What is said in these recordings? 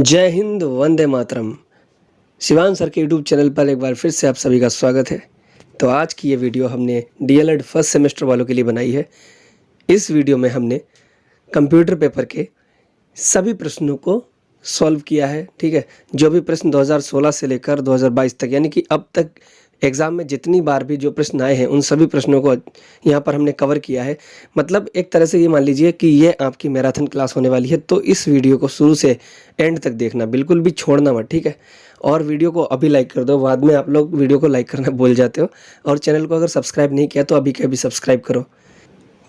जय हिंद, वंदे मातरम। शिवान सर के YouTube channel पर एक बार फिर से आप सभी का स्वागत है। तो आज की ये वीडियो हमने डीएलएड फर्स्ट सेमेस्टर वालों के लिए बनाई है। इस वीडियो में हमने कंप्यूटर पेपर के सभी प्रश्नों को सॉल्व किया है। ठीक है, जो भी प्रश्न 2016 से लेकर 2022 तक, यानी कि अब तक एग्ज़ाम में जितनी बार भी जो प्रश्न आए हैं उन सभी प्रश्नों को यहाँ पर हमने कवर किया है। मतलब एक तरह से ये मान लीजिए कि ये आपकी मैराथन क्लास होने वाली है। तो इस वीडियो को शुरू से एंड तक देखना, बिल्कुल भी छोड़ना मत। ठीक है, और वीडियो को अभी लाइक कर दो, बाद में आप लोग वीडियो को लाइक करना भूल जाते हो। और चैनल को अगर सब्सक्राइब नहीं किया तो अभी के अभी सब्सक्राइब करो।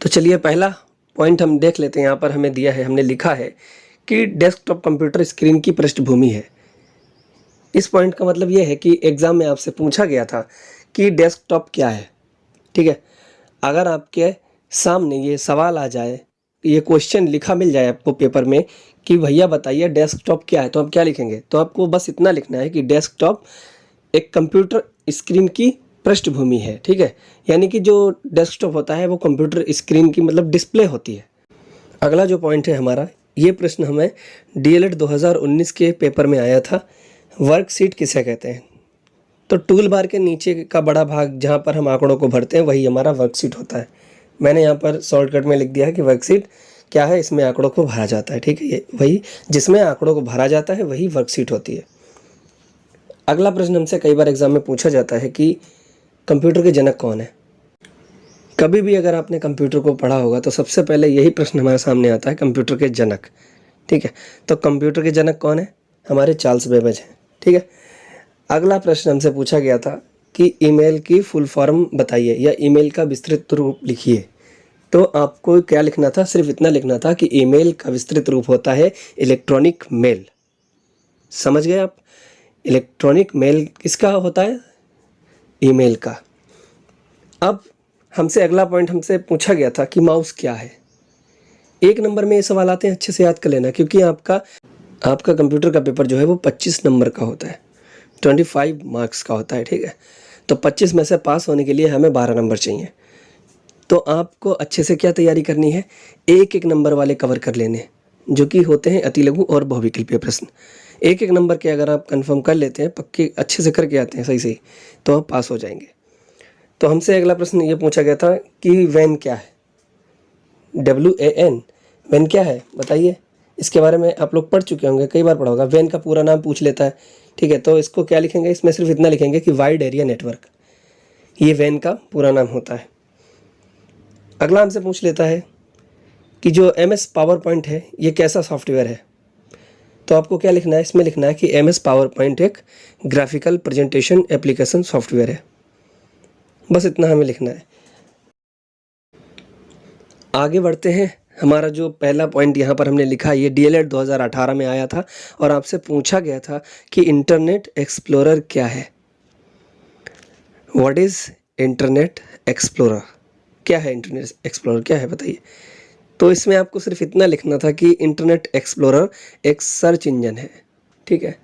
तो चलिए पहला पॉइंट हम देख लेते हैं। यहाँ पर हमें दिया है, हमने लिखा है कि डेस्कटॉप कंप्यूटर स्क्रीन की पृष्ठभूमि है। इस पॉइंट का मतलब ये है कि एग्ज़ाम में आपसे पूछा गया था कि डेस्कटॉप क्या है। ठीक है, अगर आपके सामने ये सवाल आ जाए, ये क्वेश्चन लिखा मिल जाए आपको पेपर में कि भैया बताइए डेस्कटॉप क्या है, तो आप क्या लिखेंगे? तो आपको बस इतना लिखना है कि डेस्कटॉप एक कंप्यूटर स्क्रीन की पृष्ठभूमि है। ठीक है, यानी कि जो डेस्कटॉप होता है वो कंप्यूटर स्क्रीन की मतलब डिस्प्ले होती है। अगला जो पॉइंट है हमारा, ये प्रश्न हमें डीएलएड 2019 के पेपर में आया था। वर्कशीट किसे कहते हैं? तो टूल बार के नीचे का बड़ा भाग जहाँ पर हम आंकड़ों को भरते हैं वही हमारा वर्कशीट होता है। मैंने यहाँ पर शॉर्टकट में लिख दिया है कि वर्कशीट क्या है, इसमें आंकड़ों को भरा जाता है। ठीक है, ये वही जिसमें आंकड़ों को भरा जाता है वही वर्कशीट होती है। अगला प्रश्न हमसे कई बार एग्जाम में पूछा जाता है कि कंप्यूटर के जनक कौन है? कभी भी अगर आपने कंप्यूटर को पढ़ा होगा तो सबसे पहले यही प्रश्न हमारे सामने आता है, कंप्यूटर के जनक। ठीक है, तो कंप्यूटर के जनक कौन है? हमारे चार्ल्स बेबेज हैं। ठीक है, अगला प्रश्न हमसे पूछा गया था कि ईमेल की फुल फॉर्म बताइए या ईमेल का विस्तृत रूप लिखिए। तो आपको क्या लिखना था? सिर्फ इतना लिखना था कि ईमेल का विस्तृत रूप होता है इलेक्ट्रॉनिक मेल। समझ गए आप? इलेक्ट्रॉनिक मेल किसका होता है? ईमेल का। अब हमसे अगला पॉइंट हमसे पूछा गया था कि माउस क्या है। एक नंबर में ये सवाल आते हैं, अच्छे से याद कर लेना, क्योंकि आपका कंप्यूटर का पेपर जो है वो 25 नंबर का होता है, 25 मार्क्स का होता है। ठीक है, तो 25 में से पास होने के लिए हमें 12 नंबर चाहिए। तो आपको अच्छे से क्या तैयारी करनी है? एक एक नंबर वाले कवर कर लेने, जो कि होते हैं अति लघु और बहुविकल्पीय प्रश्न। एक एक नंबर के अगर आप कंफर्म कर लेते हैं, पक्के अच्छे से करके आते हैं सही सही, तो आप पास हो जाएंगे। तो हमसे अगला प्रश्न ये पूछा गया था कि वैन क्या है? WAN, वैन क्या है बताइए। इसके बारे में आप लोग पढ़ चुके होंगे, कई बार पढ़ा होगा। वैन का पूरा नाम पूछ लेता है। ठीक है, तो इसको क्या लिखेंगे? इसमें सिर्फ इतना लिखेंगे कि वाइड एरिया नेटवर्क, ये वैन का पूरा नाम होता है। अगला हमसे पूछ लेता है कि जो MS पावर पॉइंट है ये कैसा सॉफ्टवेयर है? तो आपको क्या लिखना है? इसमें लिखना है कि MS पावर पॉइंट एक ग्राफिकल प्रेजेंटेशन एप्लीकेशन सॉफ्टवेयर है। बस इतना हमें लिखना है। आगे बढ़ते हैं। हमारा जो पहला पॉइंट यहाँ पर हमने लिखा, ये डीएलएड 2018 में आया था और आपसे पूछा गया था कि इंटरनेट एक्सप्लोरर क्या है। What is internet explorer? क्या है इंटरनेट एक्सप्लोरर, क्या है बताइए। तो इसमें आपको सिर्फ इतना लिखना था कि इंटरनेट एक्सप्लोरर एक सर्च इंजन है। ठीक है,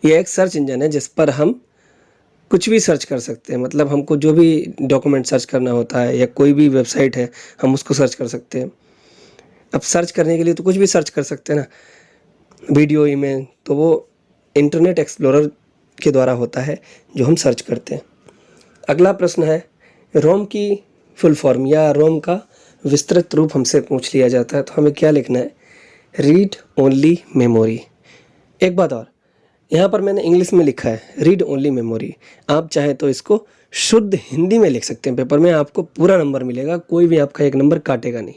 ये एक सर्च इंजन है जिस पर हम कुछ भी सर्च कर सकते हैं। मतलब हमको जो भी डॉक्यूमेंट सर्च करना होता है या कोई भी वेबसाइट है हम उसको सर्च कर सकते हैं। अब सर्च करने के लिए तो कुछ भी सर्च कर सकते हैं ना, वीडियो, ईमेल, तो वो इंटरनेट एक्सप्लोरर के द्वारा होता है जो हम सर्च करते हैं। अगला प्रश्न है, रोम की फुल फॉर्म या रोम का विस्तृत रूप हमसे पूछ लिया जाता है, तो हमें क्या लिखना है? Read only memory. एक बात और, यहाँ पर मैंने इंग्लिश में लिखा है रीड ओनली मेमोरी। आप चाहें तो इसको शुद्ध हिंदी में लिख सकते हैं, पेपर में आपको पूरा नंबर मिलेगा, कोई भी आपका एक नंबर काटेगा नहीं।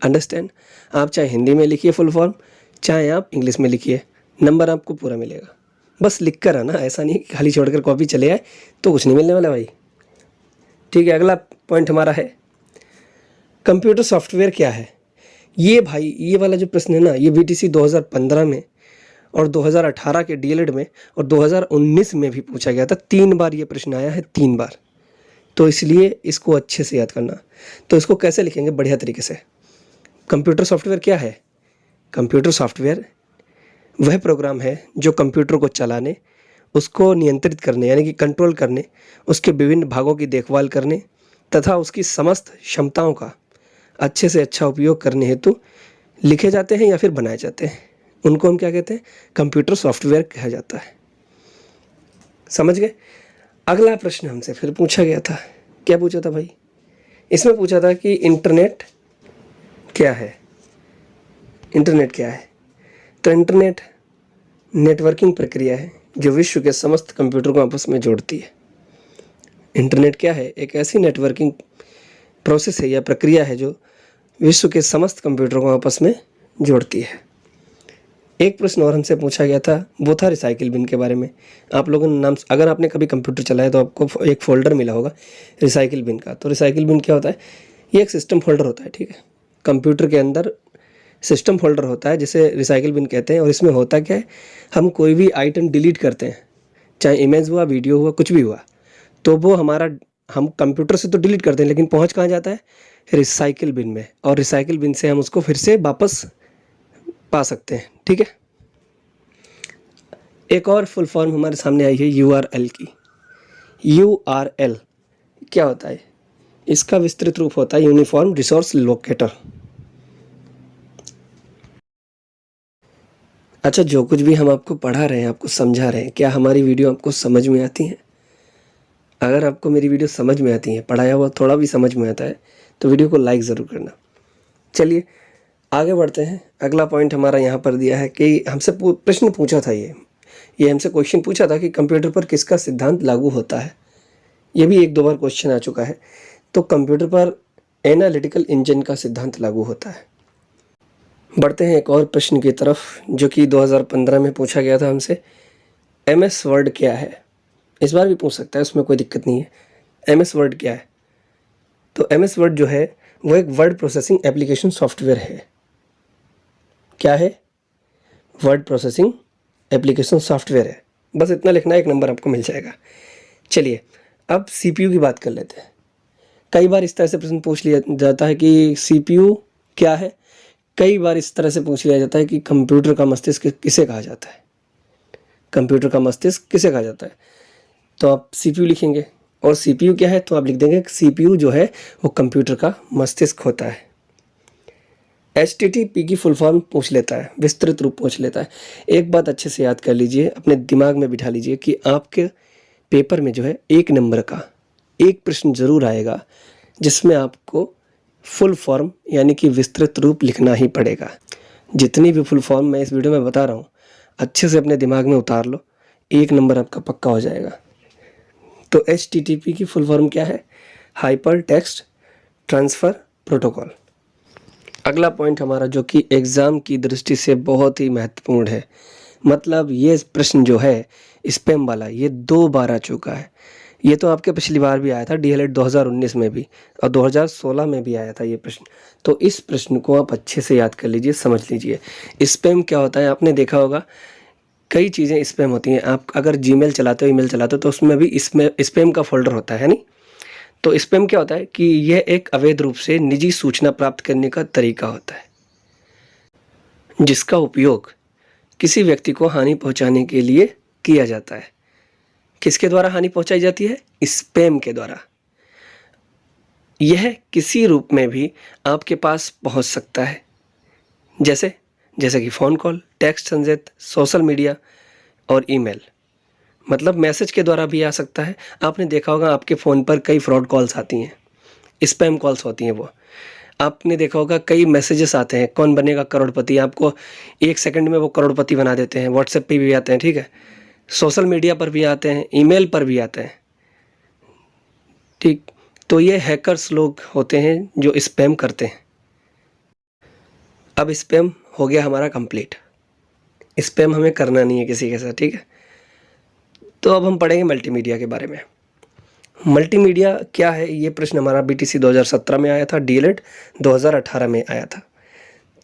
अंडरस्टैंड? आप चाहे हिंदी में लिखिए फुल फॉर्म, चाहे आप इंग्लिश में लिखिए, नंबर आपको पूरा मिलेगा। बस लिख कर आना, ऐसा नहीं कि खाली छोड़कर कॉपी चले आए तो कुछ नहीं मिलने वाला भाई। ठीक है, अगला पॉइंट हमारा है कंप्यूटर सॉफ्टवेयर क्या है। ये भाई, ये वाला जो प्रश्न है ना, ये VTC 2015 में और 2018 के डीएलएड में और 2019 में भी पूछा गया था। 3 बार ये प्रश्न आया है, 3 बार। तो इसलिए इसको अच्छे से याद करना। तो इसको कैसे लिखेंगे बढ़िया तरीके से? कंप्यूटर सॉफ्टवेयर क्या है? कंप्यूटर सॉफ्टवेयर वह प्रोग्राम है जो कंप्यूटर को चलाने, उसको नियंत्रित करने यानी कि कंट्रोल करने, उसके विभिन्न भागों की देखभाल करने तथा उसकी समस्त क्षमताओं का अच्छे से अच्छा उपयोग करने हेतु लिखे जाते हैं या फिर बनाए जाते हैं। उनको हम क्या कहते हैं? कंप्यूटर सॉफ्टवेयर कहा जाता है। समझ गए? अगला प्रश्न हमसे फिर पूछा गया था। क्या पूछा था भाई? इसमें पूछा था कि इंटरनेट क्या है? इंटरनेट क्या है? तो इंटरनेट नेटवर्किंग प्रक्रिया है जो विश्व के समस्त कंप्यूटर को आपस में जोड़ती है। इंटरनेट क्या है? एक ऐसी नेटवर्किंग प्रोसेस है या प्रक्रिया है जो विश्व के समस्त कंप्यूटर को आपस में जोड़ती है। एक प्रश्न और हमसे पूछा गया था, वो था रिसाइकिल बिन के बारे में। आप लोगों ने नाम, अगर आपने कभी कंप्यूटर चलाया तो आपको एक फ़ोल्डर मिला होगा रिसाइकिल बिन का। तो रिसाइकिल बिन क्या होता है? ये एक सिस्टम फोल्डर होता है, ठीक है। कंप्यूटर के अंदर सिस्टम फोल्डर होता है जिसे रिसाइकिल बिन कहते हैं। और इसमें होता क्या है, हम कोई भी आइटम डिलीट करते हैं, चाहे इमेज हुआ, वीडियो हुआ, कुछ भी हुआ, तो वो हम कंप्यूटर से तो डिलीट करते हैं, लेकिन पहुंच कहाँ जाता है? रिसाइकिल बिन में। और रिसाइकिल बिन से हम उसको फिर से वापस पा सकते हैं, ठीक है। एक और फुल फॉर्म हमारे सामने आई है URL की। URL क्या होता है? इसका विस्तृत रूप होता है यूनिफॉर्म रिसोर्स लोकेटर। अच्छा, जो कुछ भी हम आपको पढ़ा रहे हैं, आपको समझा रहे हैं, क्या हमारी वीडियो आपको समझ में आती है? अगर आपको मेरी वीडियो समझ में आती है, पढ़ाया हुआ थोड़ा भी समझ में आता है, तो वीडियो को लाइक ज़रूर करना। चलिए आगे बढ़ते हैं। अगला पॉइंट हमारा यहाँ पर दिया है कि हमसे प्रश्न पूछा था, ये हमसे क्वेश्चन पूछा था कि कंप्यूटर पर किसका सिद्धांत लागू होता है। ये भी एक दो बार क्वेश्चन आ चुका है। तो कंप्यूटर पर एनालिटिकल इंजन का सिद्धांत लागू होता है। बढ़ते हैं एक और प्रश्न की तरफ, जो कि 2015 में पूछा गया था हमसे। MS वर्ड क्या है? इस बार भी पूछ सकता है, उसमें कोई दिक्कत नहीं है। MS वर्ड क्या है? तो MS वर्ड जो है वो एक वर्ड प्रोसेसिंग एप्लीकेशन सॉफ्टवेयर है। क्या है? वर्ड प्रोसेसिंग एप्लीकेशन सॉफ्टवेयर है। बस इतना लिखना है, 1 नंबर आपको मिल जाएगा। चलिए अब CPU की बात कर लेते हैं। कई बार इस तरह से प्रश्न पूछ लिया जाता है कि CPU क्या है। कई बार इस तरह से पूछ लिया जाता है कि कंप्यूटर का मस्तिष्क किसे कहा जाता है? कंप्यूटर का मस्तिष्क किसे कहा जाता है? तो आप CPU लिखेंगे। और CPU क्या है? तो आप लिख देंगे CPU जो है वो कंप्यूटर का मस्तिष्क होता है। HTTP की फुल फॉर्म पूछ लेता है, विस्तृत रूप पूछ लेता है। एक बात अच्छे से याद कर लीजिए, अपने दिमाग में बिठा लीजिए कि आपके पेपर में जो है 1 नंबर का एक प्रश्न जरूर आएगा जिसमें आपको फुल फॉर्म यानी कि विस्तृत रूप लिखना ही पड़ेगा। जितनी भी फुल फॉर्म मैं इस वीडियो में बता रहा हूँ, अच्छे से अपने दिमाग में उतार लो, 1 नंबर आपका पक्का हो जाएगा। तो HTTP की फुल फॉर्म क्या है? Hyper text transfer protocol. अगला पॉइंट हमारा जो कि एग्ज़ाम की दृष्टि से बहुत ही महत्वपूर्ण है, मतलब ये प्रश्न जो है स्पैम वाला, ये 2 बार आ चुका है। ये तो आपके पिछली बार भी आया था DLED 2019 में भी, और 2016 में भी आया था ये प्रश्न। तो इस प्रश्न को आप अच्छे से याद कर लीजिए, समझ लीजिए। स्पैम क्या होता है? आपने देखा होगा कई चीज़ें स्पैम होती हैं। आप अगर जीमेल चलाते हो, ईमेल चलाते हो, तो उसमें भी स्पैम का फोल्डर होता है नहीं? तो स्पैम क्या होता है कि यह एक अवैध रूप से निजी सूचना प्राप्त करने का तरीका होता है, जिसका उपयोग किसी व्यक्ति को हानि पहुंचाने के लिए किया जाता है। किसके द्वारा हानि पहुंचाई जाती है? स्पैम के द्वारा। यह किसी रूप में भी आपके पास पहुंच सकता है, जैसे कि फ़ोन कॉल, टेक्स्ट संदेश, सोशल मीडिया और ईमेल। मतलब मैसेज के द्वारा भी आ सकता है। आपने देखा होगा आपके फ़ोन पर कई फ्रॉड कॉल्स आती हैं, स्पैम कॉल्स होती हैं वो। आपने देखा होगा कई मैसेजेस आते हैं, कौन बनेगा करोड़पति, आपको 1 सेकंड में वो करोड़पति बना देते हैं। व्हाट्सएप पे भी आते हैं, ठीक है, सोशल मीडिया पर भी आते हैं, ईमेल पर भी आते हैं, ठीक। तो ये हैकर्स लोग होते हैं जो स्पैम करते हैं। अब स्पैम हो गया हमारा कंप्लीट। स्पैम हमें करना नहीं है किसी के साथ, ठीक है। तो अब हम पढ़ेंगे मल्टीमीडिया के बारे में। मल्टीमीडिया क्या है? ये प्रश्न हमारा BTC 2017 में आया था, DLED 2018 में आया था।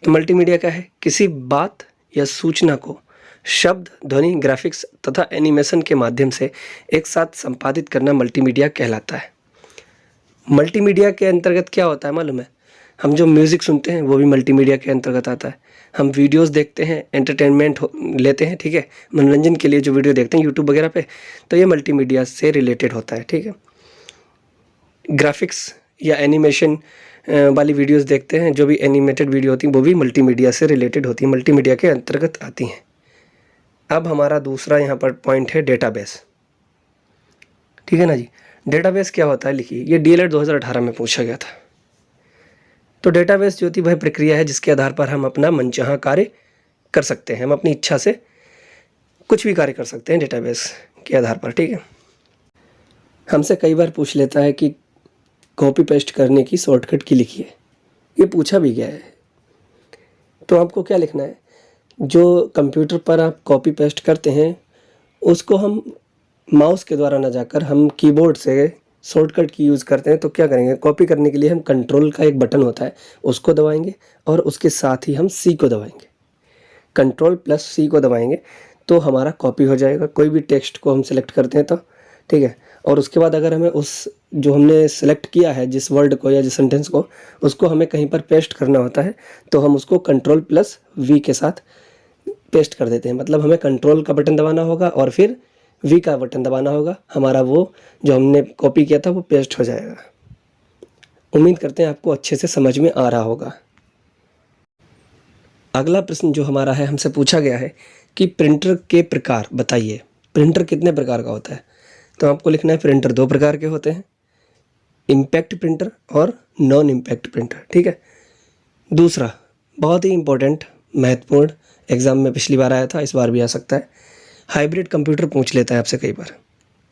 तो मल्टीमीडिया क्या है? किसी बात या सूचना को शब्द, ध्वनि, ग्राफिक्स तथा एनिमेशन के माध्यम से एक साथ संपादित करना मल्टीमीडिया कहलाता है। मल्टीमीडिया के अंतर्गत क्या होता है मालूम है? हम जो म्यूज़िक सुनते हैं वो भी मल्टीमीडिया के अंतर्गत आता है। हम वीडियोस देखते हैं, एंटरटेनमेंट लेते हैं, ठीक है, मनोरंजन के लिए जो वीडियो देखते हैं यूट्यूब वगैरह पे, तो ये मल्टीमीडिया से रिलेटेड होता है, ठीक है। ग्राफिक्स या एनिमेशन वाली वीडियोस देखते हैं, जो भी एनिमेटेड वीडियो होती हैं वो भी मल्टीमीडिया से रिलेटेड होती हैं, मल्टीमीडिया के अंतर्गत आती हैं। अब हमारा दूसरा यहाँ पर पॉइंट है डेटाबेस। ठीक है ना जी। डेटाबेस क्या होता है लिखिए, ये डीएलएड 2018 में पूछा गया था। तो डेटाबेस जो थी वह प्रक्रिया है जिसके आधार पर हम अपना मनचाहा कार्य कर सकते हैं। हम अपनी इच्छा से कुछ भी कार्य कर सकते हैं डेटाबेस के आधार पर। ठीक है, हमसे कई बार पूछ लेता है कि कॉपी पेस्ट करने की शॉर्टकट की लिखिए, ये पूछा भी गया है। तो आपको क्या लिखना है, जो कंप्यूटर पर आप कॉपी पेस्ट करते हैं उसको हम माउस के द्वारा ना जाकर हम कीबोर्ड से शॉर्टकट की यूज़ करते हैं। तो क्या करेंगे, कॉपी करने के लिए हम कंट्रोल का एक बटन होता है उसको दबाएंगे और उसके साथ ही हम सी को दबाएंगे, कंट्रोल प्लस सी को दबाएंगे तो हमारा कॉपी हो जाएगा। कोई भी टेक्स्ट को हम सेलेक्ट करते हैं तो ठीक है, और उसके बाद अगर हमें उस जो हमने सेलेक्ट किया है जिस वर्ड को या जिस सेंटेंस को, उसको हमें कहीं पर पेस्ट करना होता है तो हम उसको कंट्रोल प्लस वी के साथ पेस्ट कर देते हैं। मतलब हमें कंट्रोल का बटन दबाना होगा और फिर वी का बटन दबाना होगा, हमारा वो जो हमने कॉपी किया था वो पेस्ट हो जाएगा। उम्मीद करते हैं आपको अच्छे से समझ में आ रहा होगा। अगला प्रश्न जो हमारा है, हमसे पूछा गया है कि प्रिंटर के प्रकार बताइए, प्रिंटर कितने प्रकार का होता है। तो आपको लिखना है प्रिंटर 2 प्रकार के होते हैं, इम्पैक्ट प्रिंटर और नॉन इम्पैक्ट प्रिंटर। ठीक है, दूसरा बहुत ही इम्पोर्टेंट महत्वपूर्ण, एग्जाम में पिछली बार आया था, इस बार भी आ सकता है, हाइब्रिड कंप्यूटर पूछ लेता है आपसे कई बार।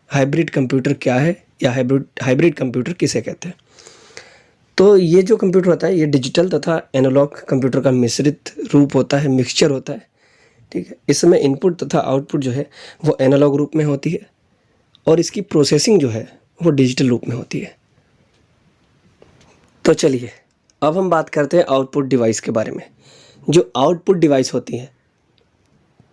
हाइब्रिड कंप्यूटर क्या है या हाइब्रिड कंप्यूटर किसे कहते हैं। तो ये जो कंप्यूटर होता है ये डिजिटल तथा एनालॉग कंप्यूटर का मिश्रित रूप होता है, मिक्सचर होता है। ठीक है, इसमें इनपुट तथा आउटपुट जो है वो एनालॉग रूप में होती है और इसकी प्रोसेसिंग जो है वो डिजिटल रूप में होती है। तो चलिए अब हम बात करते हैं आउटपुट डिवाइस के बारे में। जो आउटपुट डिवाइस होती है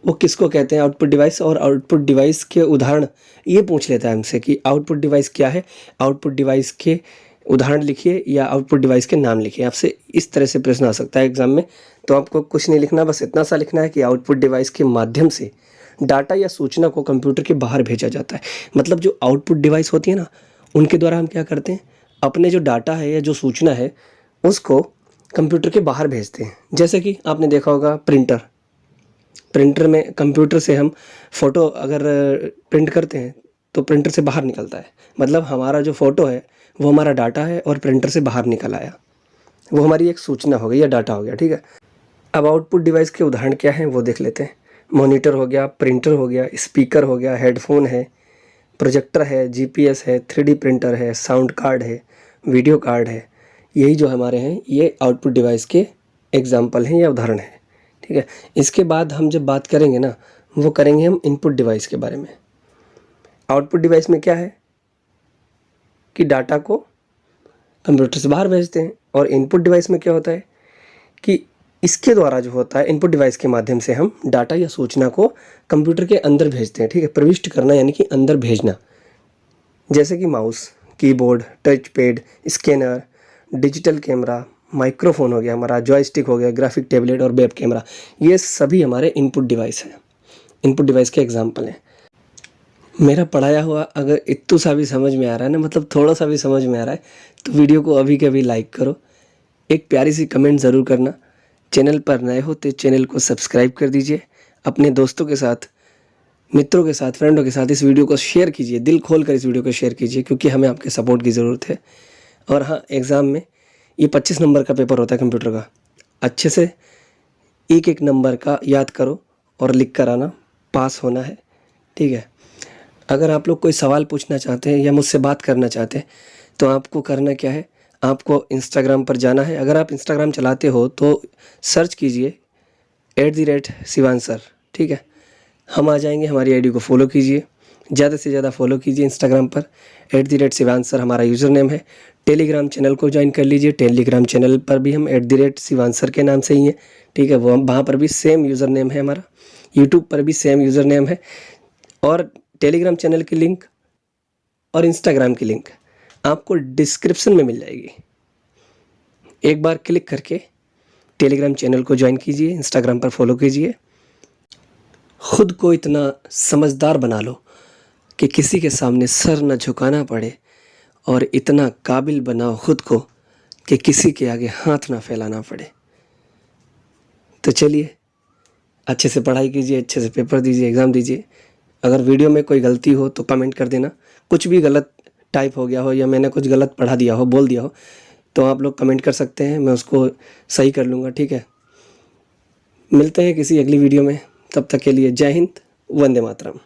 वो किसको कहते हैं आउटपुट डिवाइस, और आउटपुट डिवाइस के उदाहरण ये पूछ लेता है हमसे कि आउटपुट डिवाइस क्या है, आउटपुट डिवाइस के उदाहरण लिखिए या आउटपुट डिवाइस के नाम लिखिए। आपसे इस तरह से प्रश्न आ सकता है एग्जाम में। तो आपको कुछ नहीं लिखना, बस इतना सा लिखना है कि आउटपुट डिवाइस के माध्यम से डाटा या सूचना को कंप्यूटर के बाहर भेजा जाता है। मतलब जो आउटपुट डिवाइस होती है ना, उनके द्वारा हम क्या करते हैं, अपने जो डाटा है या जो सूचना है उसको कंप्यूटर के बाहर भेजते हैं। जैसे कि आपने देखा होगा प्रिंटर, प्रिंटर में कंप्यूटर से हम फ़ोटो अगर प्रिंट करते हैं तो प्रिंटर से बाहर निकलता है। मतलब हमारा जो फ़ोटो है वो हमारा डाटा है और प्रिंटर से बाहर निकल आया, वो हमारी एक सूचना हो गई या डाटा हो गया। ठीक है, अब आउटपुट डिवाइस के उदाहरण क्या हैं वो देख लेते हैं। मॉनिटर हो गया, प्रिंटर हो गया, स्पीकर हो गया, हेडफोन है, प्रोजेक्टर है, जीपीएस है, 3D प्रिंटर है, साउंड कार्ड है, वीडियो कार्ड है। यही जो हमारे हैं ये आउटपुट डिवाइस के एग्जाम्पल हैं या उदाहरण हैं। ठीक है, इसके बाद हम जब बात करेंगे ना वो करेंगे हम इनपुट डिवाइस के बारे में। आउटपुट डिवाइस में क्या है कि डाटा को कंप्यूटर से बाहर भेजते हैं, और इनपुट डिवाइस में क्या होता है कि इसके द्वारा जो होता है इनपुट डिवाइस के माध्यम से हम डाटा या सूचना को कंप्यूटर के अंदर भेजते हैं। ठीक है, प्रविष्ट करना यानी कि अंदर भेजना। जैसे कि mouse, keyboard, touch pad, scanner, digital camera, microphone हो गया हमारा, जॉयस्टिक हो गया, ग्राफिक टैबलेट और वेब कैमरा, ये सभी हमारे इनपुट डिवाइस हैं, इनपुट डिवाइस के एग्जाम्पल हैं। मेरा पढ़ाया हुआ अगर इतना सा भी समझ में आ रहा है ना, मतलब थोड़ा सा भी समझ में आ रहा है, तो वीडियो को अभी के अभी लाइक करो, एक प्यारी सी कमेंट ज़रूर करना। चैनल पर नए हो तो चैनल को सब्सक्राइब कर दीजिए। अपने दोस्तों के साथ, मित्रों के साथ, फ्रेंडों के साथ इस वीडियो को शेयर कीजिए, दिल खोल कर इस वीडियो को शेयर कीजिए, क्योंकि हमें आपके सपोर्ट की ज़रूरत है। और हाँ, एग्ज़ाम में ये 25 नंबर का पेपर होता है कंप्यूटर का, अच्छे से एक एक नंबर का याद करो और लिख कर आना, पास होना है। ठीक है, अगर आप लोग कोई सवाल पूछना चाहते हैं या मुझसे बात करना चाहते हैं तो आपको करना क्या है, आपको इंस्टाग्राम पर जाना है। अगर आप इंस्टाग्राम चलाते हो तो सर्च कीजिए @शिवांश सर। ठीक है, हम आ जाएंगे, हमारी आईडी को फॉलो कीजिए, ज़्यादा से ज़्यादा फॉलो कीजिए इंस्टाग्राम पर। @शिवांश सर हमारा यूज़र नेम है। टेलीग्राम चैनल को ज्वाइन कर लीजिए, टेलीग्राम चैनल पर भी हम @शिवांश सर के नाम से ही है। ठीक है, वो वहाँ पर भी सेम यूज़र नेम है हमारा। यूट्यूब पर भी सेम यूज़र नेम है। और टेलीग्राम चैनल की लिंक और इंस्टाग्राम की लिंक आपको डिस्क्रिप्शन में मिल जाएगी। एक बार क्लिक करके टेलीग्राम चैनल को ज्वाइन कीजिए, इंस्टाग्राम पर फॉलो कीजिए। खुद को इतना समझदार बना लो कि किसी के सामने सर न झुकाना पड़े, और इतना काबिल बनाओ खुद को कि किसी के आगे हाथ ना फैलाना पड़े। तो चलिए, अच्छे से पढ़ाई कीजिए, अच्छे से पेपर दीजिए, एग्ज़ाम दीजिए। अगर वीडियो में कोई गलती हो तो कमेंट कर देना। कुछ भी गलत टाइप हो गया हो या मैंने कुछ गलत पढ़ा दिया हो, बोल दिया हो, तो आप लोग कमेंट कर सकते हैं, मैं उसको सही कर लूँगा, ठीक है। मिलते हैं किसी अगली वीडियो में, तब तक के लिए जय हिंद, वंदे मातरम।